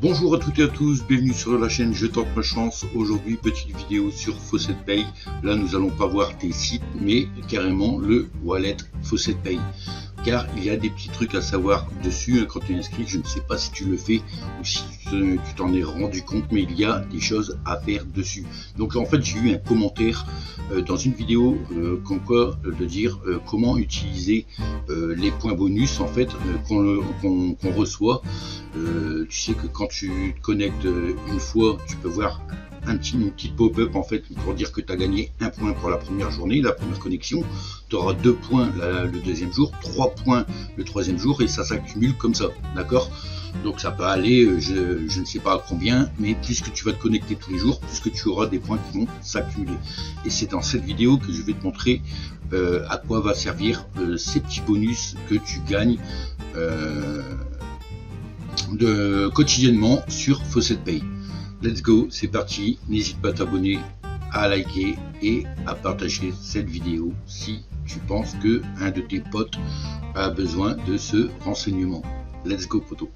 Bonjour à toutes et à tous, bienvenue sur la chaîne Je tente ma chance. Aujourd'hui, petite vidéo sur FaucetPay. Là, nous allons pas voir tes sites, mais carrément le wallet FaucetPay. Car il y a des petits trucs à savoir dessus quand tu es inscrit. Je ne sais pas si tu le fais ou si tu t'en es rendu compte, mais il y a des choses à faire dessus. Donc en fait, j'ai eu un commentaire dans une vidéo comme quoi de dire comment utiliser les points bonus en fait qu'on reçoit. Tu sais que quand tu te connectes une fois, tu peux voir une petite pop-up en fait pour dire que tu as gagné un point pour la première journée, la première connexion. Tu auras 2 points le deuxième jour, 3 points le troisième jour, et ça s'accumule comme ça, d'accord? Donc ça peut aller, je ne sais pas à combien, mais plus que tu vas te connecter tous les jours, plus que tu auras des points qui vont s'accumuler. Et c'est dans cette vidéo que je vais te montrer à quoi va servir ces petits bonus que tu gagnes quotidiennement sur FaucetPay. Let's go, c'est parti. N'hésite pas à t'abonner, à liker et à partager cette vidéo si tu penses que un de tes potes a besoin de ce renseignement. Let's go, poto.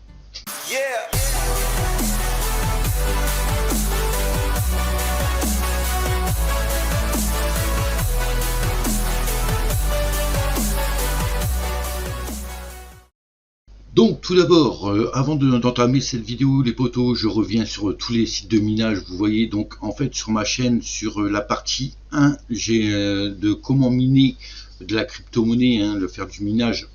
Yeah. Donc tout d'abord, avant d'entamer cette vidéo les potos, je reviens sur tous les sites de minage. Vous voyez donc en fait sur ma chaîne, sur la partie 1, j'ai de comment miner de la crypto-monnaie, le faire du minage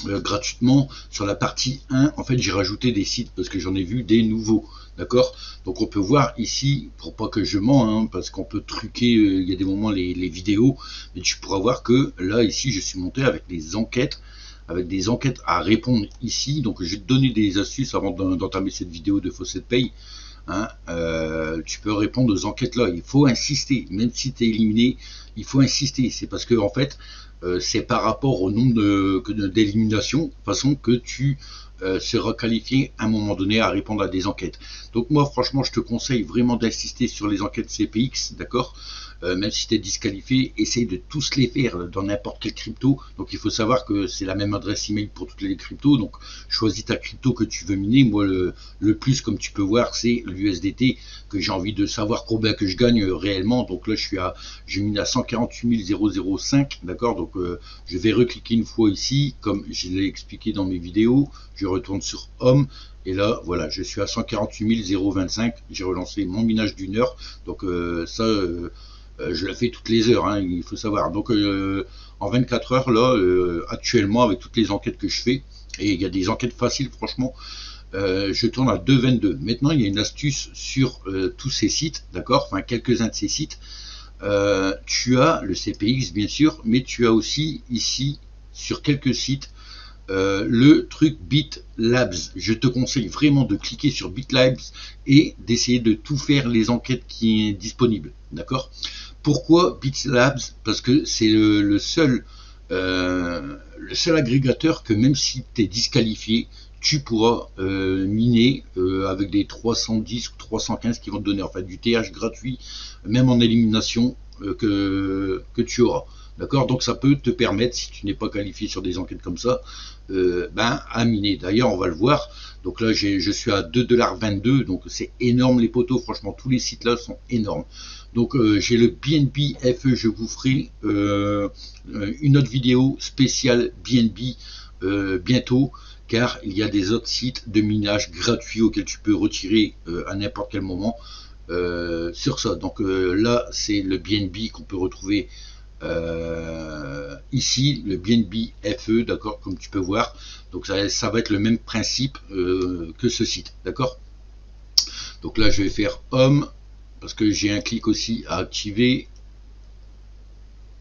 gratuitement. Sur la partie 1, en fait j'ai rajouté des sites parce que j'en ai vu des nouveaux, d'accord? Donc on peut voir ici, pour pas que je mens, parce qu'on peut truquer, il y a des moments les vidéos, mais tu pourras voir que là ici je suis monté avec des enquêtes, à répondre ici. Donc je vais te donner des astuces avant d'entamer cette vidéo de FaucetPay. Tu peux répondre aux enquêtes là, il faut insister, même si tu es éliminé, il faut insister. C'est parce que en fait c'est par rapport au nombre d'éliminations, de façon que tu seras qualifié à un moment donné à répondre à des enquêtes. Donc moi franchement je te conseille vraiment d'insister sur les enquêtes CPX, d'accord? Même si tu es disqualifié, essaye de tous les faire dans n'importe quelle crypto. Donc il faut savoir que c'est la même adresse email pour toutes les cryptos. Donc choisis ta crypto que tu veux miner. Moi le plus, comme tu peux voir, c'est l'USDT, que j'ai envie de savoir combien que je gagne réellement. Donc là je mine à 148 005, d'accord? Donc je vais recliquer une fois ici, comme je l'ai expliqué dans mes vidéos. Je retourne sur Home. Et là, voilà, je suis à 148 025. J'ai relancé mon minage d'une heure. Donc je la fais toutes les heures, il faut savoir. Donc en 24 heures là, actuellement avec toutes les enquêtes que je fais, et il y a des enquêtes faciles franchement, je tourne à 2,22. Maintenant il y a une astuce sur tous ces sites, d'accord, enfin quelques-uns de ces sites. Tu as le CPX bien sûr, mais tu as aussi ici sur quelques sites le truc BitLabs. Je te conseille vraiment de cliquer sur BitLabs et d'essayer de tout faire les enquêtes qui est disponible, d'accord? Pourquoi BitLabs? Parce que c'est le seul agrégateur que même si tu es disqualifié, tu pourras miner avec des 310 ou 315 qui vont te donner en fait du TH gratuit, même en élimination, que tu auras. D'accord, donc ça peut te permettre, si tu n'es pas qualifié sur des enquêtes comme ça, à miner. D'ailleurs, on va le voir. Donc là, je suis à 2,22 $, donc c'est énorme les potos. Franchement, tous les sites là sont énormes. Donc j'ai le BNB FE. Je vous ferai une autre vidéo spéciale BNB bientôt, car il y a des autres sites de minage gratuits auxquels tu peux retirer à n'importe quel moment sur ça. Donc là, c'est le BNB qu'on peut retrouver ici, le BNB FE, d'accord, comme tu peux voir. Donc ça va être le même principe que ce site, d'accord. Donc là je vais faire Home parce que j'ai un clic aussi à activer.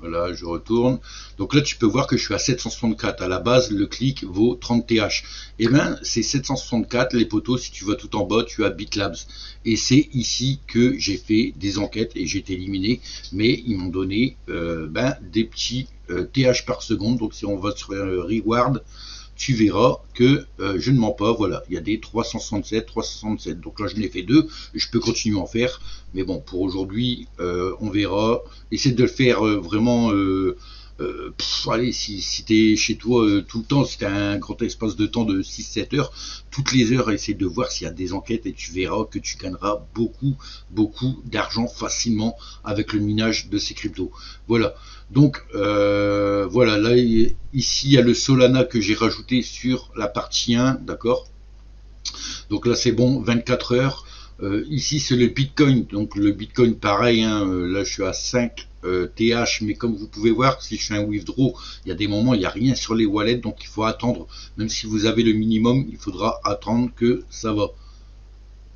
Voilà, je retourne. Donc là tu peux voir que je suis à 764. À la base le clic vaut 30 TH. Et bien c'est 764 les potos. Si tu vas tout en bas, tu as BitLabs. Et c'est ici que j'ai fait des enquêtes et j'ai été éliminé. Mais ils m'ont donné des petits TH par seconde. Donc si on va sur Reward, tu verras que je ne mens pas. Voilà, il y a des 367, 367. Donc là je n'ai fait 2. Je peux continuer à en faire. Mais bon, pour aujourd'hui, on verra. Essaie de le faire vraiment allez, si tu es chez toi tout le temps, si tu as un grand espace de temps de 6-7 heures, toutes les heures, essaie de voir s'il y a des enquêtes et tu verras que tu gagneras beaucoup d'argent facilement avec le minage de ces cryptos. Voilà. Donc, voilà, là, ici, il y a le Solana que j'ai rajouté sur la partie 1, d'accord. Donc là, c'est bon, 24 heures. Ici, c'est le Bitcoin. Donc le Bitcoin, pareil, hein, là, je suis à 5 TH, mais comme vous pouvez voir, si je fais un withdraw, il y a des moments, il n'y a rien sur les wallets, donc il faut attendre. Même si vous avez le minimum, il faudra attendre que ça va.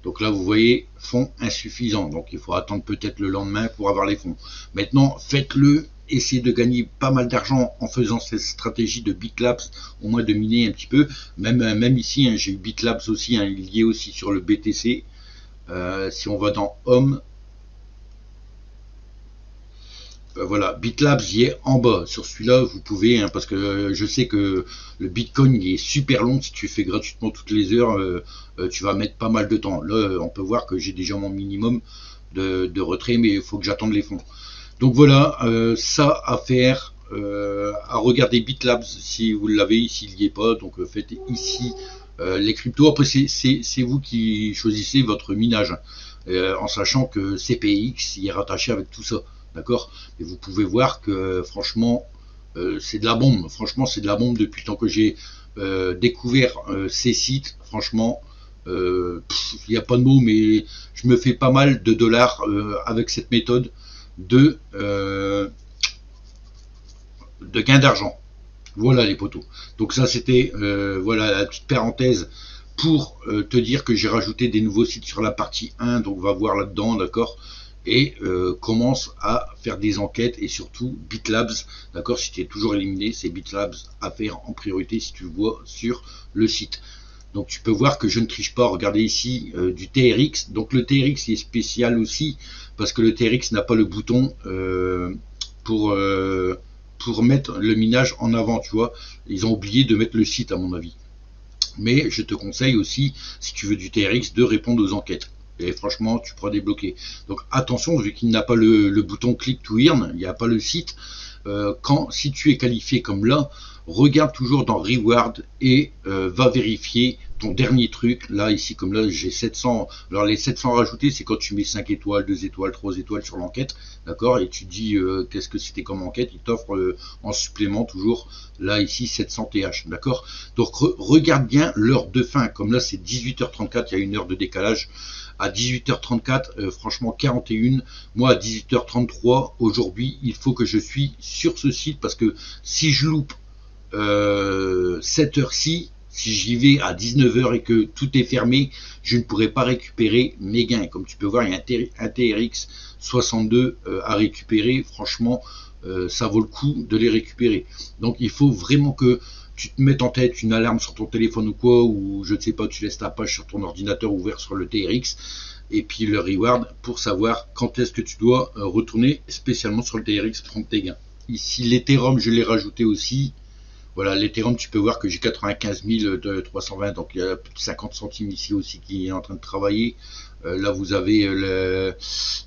Donc là, vous voyez, fonds insuffisants. Donc il faut attendre peut-être le lendemain pour avoir les fonds. Maintenant, faites-le. Essayez de gagner pas mal d'argent en faisant cette stratégie de Bitlabs, au moins de miner un petit peu. Même ici, hein, j'ai eu Bitlabs aussi, hein, lié aussi sur le BTC. Si on va dans Home, voilà, Bitlabs y est en bas. Sur celui-là, vous pouvez, hein, parce que je sais que le Bitcoin il est super long. Si tu fais gratuitement toutes les heures, tu vas mettre pas mal de temps. Là, on peut voir que j'ai déjà mon minimum de retrait, mais il faut que j'attende les fonds. Donc voilà, ça à faire, à regarder Bitlabs si vous l'avez, s'il n'y est pas. Donc faites ici les cryptos. Après, c'est vous qui choisissez votre minage, en sachant que CPX y est rattaché avec tout ça. D'accord. Et vous pouvez voir que franchement, c'est de la bombe. Franchement, c'est de la bombe depuis le temps que j'ai découvert ces sites. Franchement, il n'y a pas de mots, mais je me fais pas mal de dollars avec cette méthode de gain d'argent. Voilà les potos. Donc ça c'était voilà la petite parenthèse pour te dire que j'ai rajouté des nouveaux sites sur la partie 1, donc on va voir là-dedans, d'accord, et commence à faire des enquêtes, et surtout Bitlabs, d'accord, si tu es toujours éliminé, c'est Bitlabs à faire en priorité si tu le vois sur le site. Donc tu peux voir que je ne triche pas. Regardez ici du TRX. Donc le TRX est spécial aussi parce que le TRX n'a pas le bouton pour mettre le minage en avant, tu vois. Ils ont oublié de mettre le site à mon avis. Mais je te conseille aussi, si tu veux du TRX, de répondre aux enquêtes. Et franchement, tu pourras débloquer. Donc attention, vu qu'il n'a pas le bouton click to earn, il n'y a pas le site. Si tu es qualifié comme là, regarde toujours dans Reward et va vérifier ton dernier truc. Là, ici, comme là, j'ai 700. Alors, les 700 rajoutés, c'est quand tu mets 5 étoiles, 2 étoiles, 3 étoiles sur l'enquête. D'accord. Et tu dis qu'est-ce que c'était comme enquête. Il t'offre en supplément toujours, là, ici, 700 TH. D'accord. Donc, regarde bien l'heure de fin. Comme là, c'est 18h34. Il y a une heure de décalage. À 18h34, franchement 41. Moi, à 18h33, aujourd'hui, il faut que je suis sur ce site parce que si je loupe cette heure-ci, si j'y vais à 19h et que tout est fermé, je ne pourrai pas récupérer mes gains. Comme tu peux voir, il y a un TRX 62 à récupérer. Franchement, ça vaut le coup de les récupérer. Donc, il faut vraiment que tu te mettes en tête une alarme sur ton téléphone ou quoi, ou je ne sais pas, tu laisses ta page sur ton ordinateur ouvert sur le TRX, et puis le reward pour savoir quand est-ce que tu dois retourner spécialement sur le TRX prendre tes gains. Ici, l'Ethereum, je l'ai rajouté aussi. Voilà, l'Ethereum, tu peux voir que j'ai 95 320, donc il y a plus de 50 centimes ici aussi qui est en train de travailler. Là, vous avez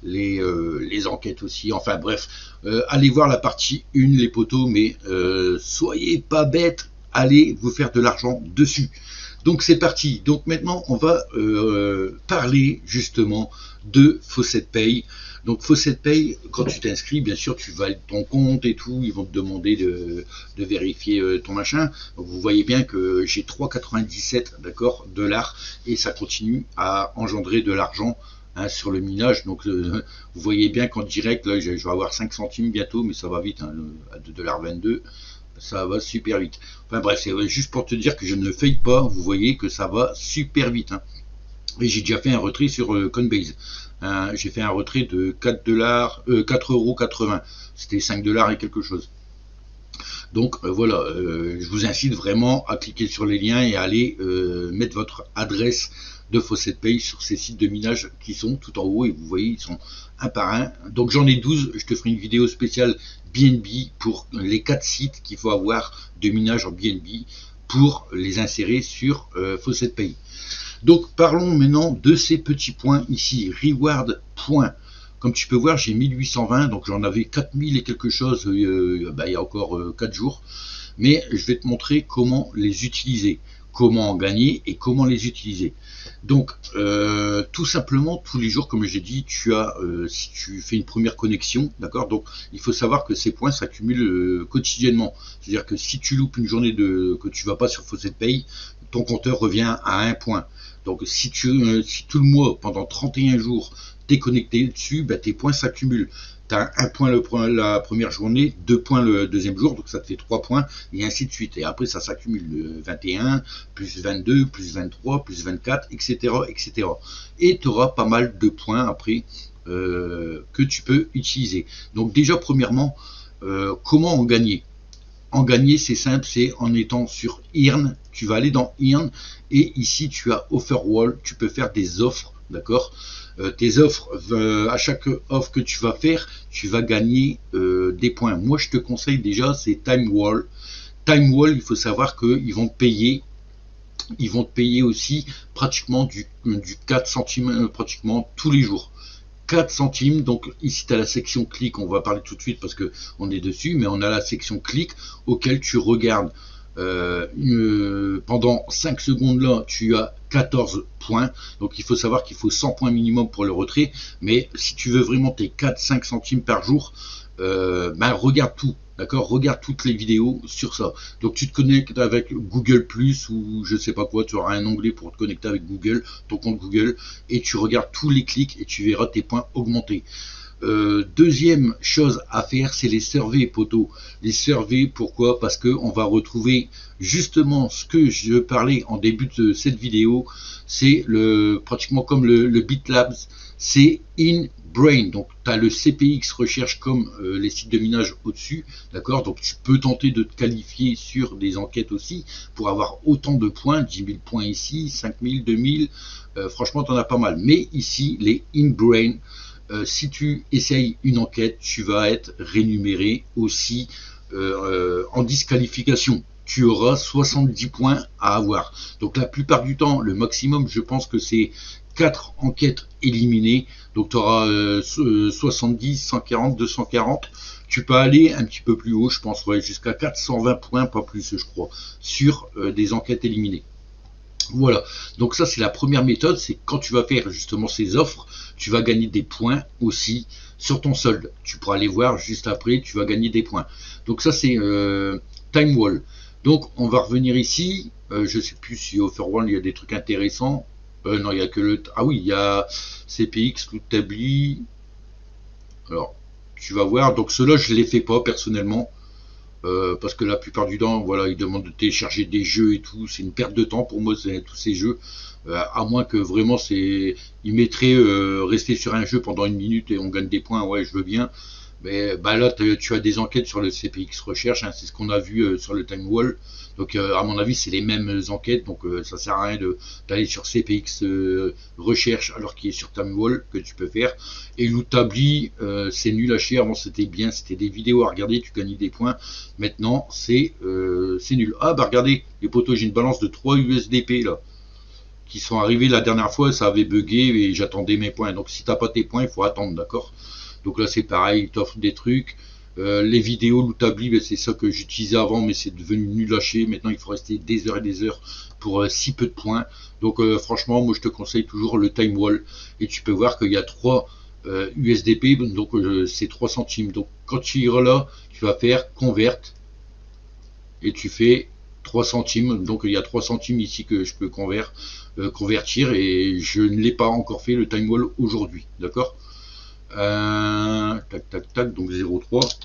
les enquêtes aussi. Enfin bref, allez voir la partie 1, les potos, mais soyez pas bêtes, allez vous faire de l'argent dessus. Donc c'est parti. Donc maintenant, on va parler justement de FaucetPay. Donc FaucetPay, quand tu t'inscris, bien sûr, tu valides ton compte et tout. Ils vont te demander de vérifier ton machin. Donc vous voyez bien que j'ai 3,97 d'accord dollars et ça continue à engendrer de l'argent sur le minage. Donc vous voyez bien qu'en direct, là, je vais avoir 5 centimes bientôt, mais ça va vite, hein, à 2,22 $. Ça va super vite. Enfin bref, c'est juste pour te dire que je ne le fake pas. Vous voyez que ça va super vite. Hein. Et j'ai déjà fait un retrait sur Coinbase. J'ai fait un retrait de 4,80 €. C'était 5 $ et quelque chose. Donc voilà, je vous incite vraiment à cliquer sur les liens et à aller mettre votre adresse de FaucetPay sur ces sites de minage qui sont tout en haut, et vous voyez, ils sont un par un. Donc j'en ai 12, je te ferai une vidéo spéciale BNB pour les 4 sites qu'il faut avoir de minage en BNB pour les insérer sur FaucetPay. Donc parlons maintenant de ces petits points ici, reward point. Comme tu peux voir, j'ai 1820, donc j'en avais 4000 et quelque chose il y a encore 4 jours. Mais je vais te montrer comment les utiliser, comment en gagner et comment les utiliser. Donc, tout simplement, tous les jours, comme j'ai dit, si tu fais une première connexion, d'accord. Donc, il faut savoir que ces points s'accumulent quotidiennement. C'est-à-dire que si tu loupes une journée que tu vas pas sur Fawcett Pay, ton compteur revient à 1 point. Donc, si tout le mois, pendant 31 jours, t'es connecté dessus, bah, tes points s'accumulent. Tu as 1 point la première journée, 2 points le deuxième jour, donc ça te fait 3 points, et ainsi de suite. Et après, ça s'accumule 21, plus 22, plus 23, plus 24, etc. etc. Et tu auras pas mal de points après que tu peux utiliser. Donc déjà, premièrement, comment en gagner? En gagner, c'est simple, c'est en étant sur Earn. Tu vas aller dans Earn, et ici, tu as Offer Wall, tu peux faire des offres, d'accord. Tes offres, à chaque offre que tu vas faire, tu vas gagner des points. Moi, je te conseille déjà, c'est Time Wall. Time Wall, il faut savoir qu'ils vont te payer. Ils vont te payer aussi pratiquement du 4 centimes pratiquement tous les jours. 4 centimes, donc ici tu as la section clic, on va parler tout de suite parce que on est dessus, mais on a la section clic auquel tu regardes pendant 5 secondes là, tu as 14 points, donc il faut savoir qu'il faut 100 points minimum pour le retrait, mais si tu veux vraiment tes 4-5 centimes par jour, regarde tout. D'accord, regarde toutes les vidéos sur ça. Donc tu te connectes avec Google Plus ou je sais pas quoi, tu auras un onglet pour te connecter avec Google, ton compte Google, et tu regardes tous les clics et tu verras tes points augmenter. Deuxième chose à faire, c'est les surveys, poteaux. Les surveys, pourquoi? Parce que on va retrouver justement ce que je parlais en début de cette vidéo. C'est pratiquement comme le BitLabs, c'est InBrain. Donc tu as le CPX recherche comme les sites de minage au-dessus, d'accord. Donc tu peux tenter de te qualifier sur des enquêtes aussi pour avoir autant de points, 10 000 points ici, 5 000, 2 000. Franchement, tu en as pas mal. Mais ici, les InBrain, si tu essayes une enquête, tu vas être rémunéré aussi en disqualification. Tu auras 70 points à avoir. Donc la plupart du temps, le maximum, je pense que c'est 4 enquêtes éliminées. Donc tu auras 70, 140, 240. Tu peux aller un petit peu plus haut, je pense, ouais, jusqu'à 420 points, pas plus, je crois, sur des enquêtes éliminées. Voilà, donc ça c'est la première méthode, c'est quand tu vas faire justement ces offres, tu vas gagner des points aussi sur ton solde. Tu pourras aller voir juste après, tu vas gagner des points. Donc ça c'est Time Wall. Donc on va revenir ici, je sais plus si Offerwall il y a des trucs intéressants. Non, il y a que le... Ah oui, il y a CPX, Lootable. Alors, tu vas voir, donc ceux-là je ne les fais pas personnellement. Parce que la plupart du temps, voilà, ils demandent de télécharger des jeux et tout, c'est une perte de temps pour moi, tous ces jeux, à moins que vraiment ils mettraient rester sur un jeu pendant 1 minute et on gagne des points, ouais, je veux bien. Mais bah là, tu as des enquêtes sur le CPX Recherche, hein, c'est ce qu'on a vu sur le Time Wall. Donc, à mon avis, c'est les mêmes enquêtes. Donc, ça sert à rien d'aller sur CPX Recherche alors qu'il est sur Time Wall que tu peux faire. Et Lootably, c'est nul à chier. Avant, c'était bien, c'était des vidéos à regarder, tu gagnais des points. Maintenant, c'est nul. Ah, bah regardez, les potos, j'ai une balance de 3 USDP là qui sont arrivés la dernière fois, ça avait bugué et j'attendais mes points. Donc, si t'as pas tes points, il faut attendre, d'accord? Donc là c'est pareil, ils t'offrent des trucs. Les vidéos Lootably, ben, c'est ça que j'utilisais avant, mais c'est devenu nul à chier. Maintenant il faut rester des heures et des heures pour si peu de points. Donc franchement, moi je te conseille toujours le Time Wall. Et tu peux voir qu'il y a 3 USDP, donc c'est 3 centimes. Donc quand tu iras là, tu vas faire convert et tu fais 3 centimes. Donc il y a 3 centimes ici que je peux convertir et je ne l'ai pas encore fait le Time Wall aujourd'hui, d'accord. Tac tac tac, donc 0,3.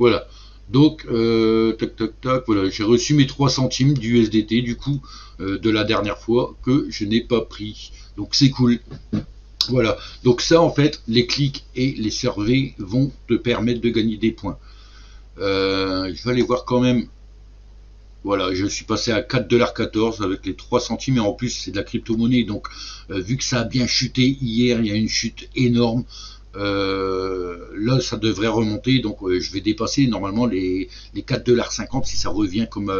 Voilà. Donc tac tac tac, voilà, j'ai reçu mes 3 centimes du USDT du coup de la dernière fois que je n'ai pas pris. Donc c'est cool. Voilà. Donc ça en fait, les clics et les surveys vont te permettre de gagner des points. Je vais aller voir quand même. Voilà, je suis passé à 4,14 $ avec les 3 centimes et en plus c'est de la crypto-monnaie. Donc vu que ça a bien chuté hier, il y a une chute énorme. Là ça devrait remonter, donc je vais dépasser normalement les 4,50 $ si ça revient comme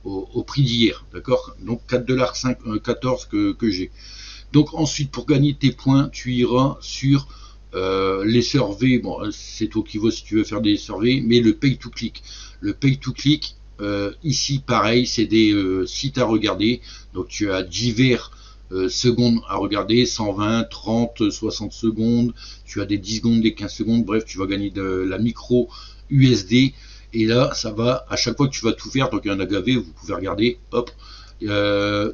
au prix d'hier. D'accord. Donc 4,14 $ que j'ai. Donc ensuite, pour gagner tes points, tu iras sur les surveys. Bon, c'est toi qui vois si tu veux faire des surveys, mais le pay to click. Le pay to click, ici pareil, c'est des sites à regarder. Donc tu as divers secondes à regarder, 120, 30, 60 secondes, tu as des 10 secondes, des 15 secondes, bref, tu vas gagner de la micro USD. Et là, ça va, à chaque fois que tu vas tout faire, donc il y en a gavé, vous pouvez regarder, hop,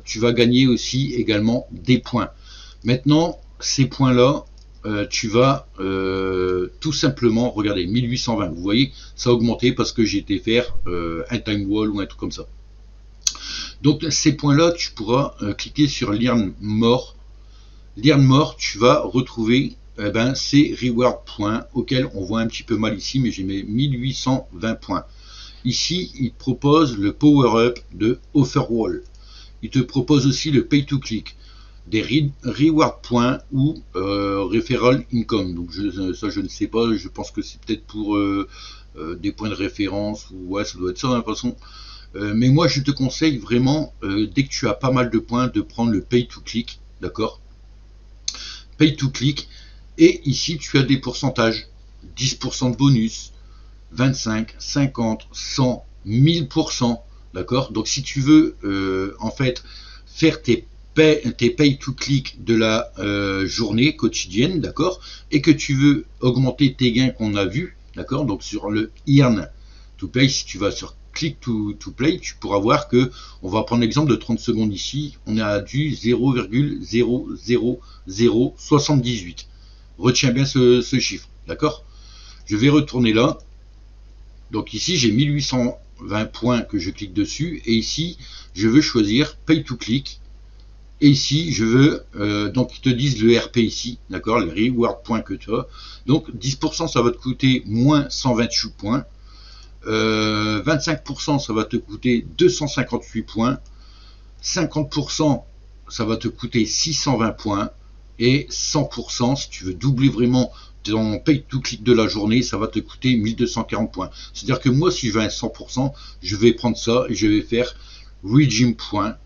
tu vas gagner aussi également des points. Maintenant, ces points-là, tu vas tout simplement regarder 1820. Vous voyez, ça a augmenté parce que j'ai été faire un time wall ou un truc comme ça. Donc ces points-là, tu pourras cliquer sur Learn More. Learn More, tu vas retrouver ces reward points auxquels on voit un petit peu mal ici, mais j'ai mis 1820 points. Ici, il te propose le power-up de Offerwall. Il te propose aussi le pay to click, des reward points ou referral income. Donc ça je ne sais pas, je pense que c'est peut-être pour des points de référence, ou ouais, ça doit être ça de toute façon. Mais moi je te conseille vraiment, dès que tu as pas mal de points, de prendre le pay to click, d'accord? Pay to click, et ici tu as des pourcentages, 10% de bonus, 25, 50, 100, 1000%, d'accord? Donc si tu veux en fait faire tes pay to click de la journée quotidienne, d'accord, et que tu veux augmenter tes gains qu'on a vu, d'accord, donc sur le earn to play, si tu vas sur click to play, tu pourras voir que, on va prendre l'exemple de 30 secondes ici, on a du 0,00078. Retiens bien ce chiffre, d'accord? Je vais retourner là. Donc ici, j'ai 1820 points que je clique dessus. Et ici, je veux choisir Pay to Click. Et ici, je veux, donc ils te disent le RP ici, d'accord, les reward points que tu as. Donc 10%, ça va te coûter moins 128 points. 25%, ça va te coûter 258 points. 50%, ça va te coûter 620 points. Et 100%, si tu veux doubler vraiment ton pay to click de la journée, ça va te coûter 1240 points. C'est-à-dire que moi, si je veux un 100%, je vais prendre ça et je vais faire redeem points.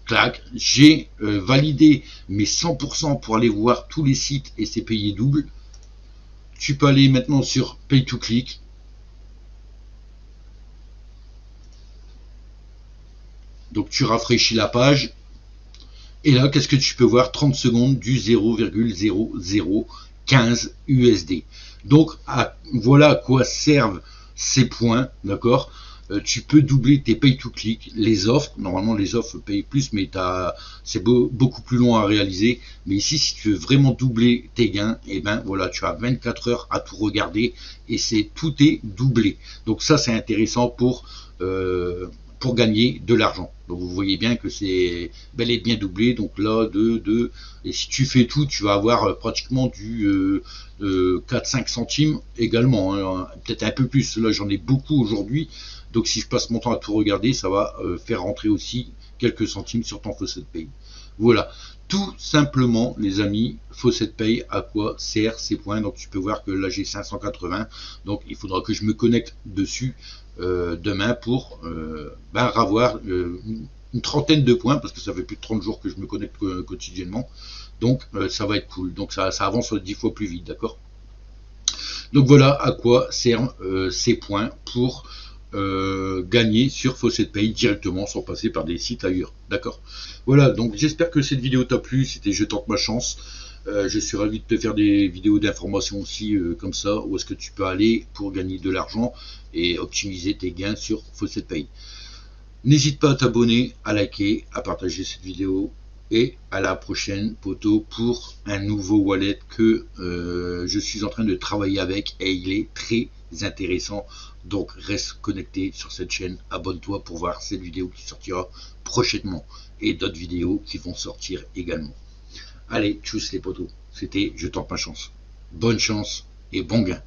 Clac, j'ai validé mes 100% pour aller voir tous les sites et c'est payé double. Tu peux aller maintenant sur pay to click. Donc tu rafraîchis la page. Et là, qu'est-ce que tu peux voir? 30 secondes du 0,0015 USD. Donc, voilà à quoi servent ces points, d'accord? Tu peux doubler tes pay to click, les offres. Normalement, les offres payent plus, mais c'est beaucoup plus long à réaliser. Mais ici, si tu veux vraiment doubler tes gains, et ben voilà, tu as 24 heures à tout regarder et tout est doublé. Donc ça, c'est intéressant pour gagner de l'argent. Donc vous voyez bien que c'est bel et bien doublé. Donc là, 2, et si tu fais tout, tu vas avoir pratiquement du 4-5 centimes également, hein, peut-être un peu plus. Là, j'en ai beaucoup aujourd'hui. Donc si je passe mon temps à tout regarder, ça va faire rentrer aussi quelques centimes sur ton FaucetPay. Voilà, tout simplement les amis, FaucetPay, à quoi sert ces points? Donc tu peux voir que là j'ai 580, donc il faudra que je me connecte dessus demain pour avoir une trentaine de points, parce que ça fait plus de 30 jours que je me connecte quotidiennement, donc ça va être cool, donc ça avance 10 fois plus vite, d'accord? Donc voilà à quoi servent ces points pour gagner sur FaucetPay directement sans passer par des sites ailleurs, d'accord? Voilà, donc j'espère que cette vidéo t'a plu. C'était Je tente ma chance. Je suis ravi de te faire des vidéos d'information aussi comme ça, où est-ce que tu peux aller pour gagner de l'argent et optimiser tes gains sur FaucetPay. N'hésite pas à t'abonner, à liker, à partager cette vidéo, et à la prochaine poto pour un nouveau wallet que je suis en train de travailler avec, et il est très intéressant. Donc reste connecté sur cette chaîne, abonne-toi pour voir cette vidéo qui sortira prochainement et d'autres vidéos qui vont sortir également. Allez, tchuss les potos, c'était Je tente ma chance. Bonne chance et bon gain.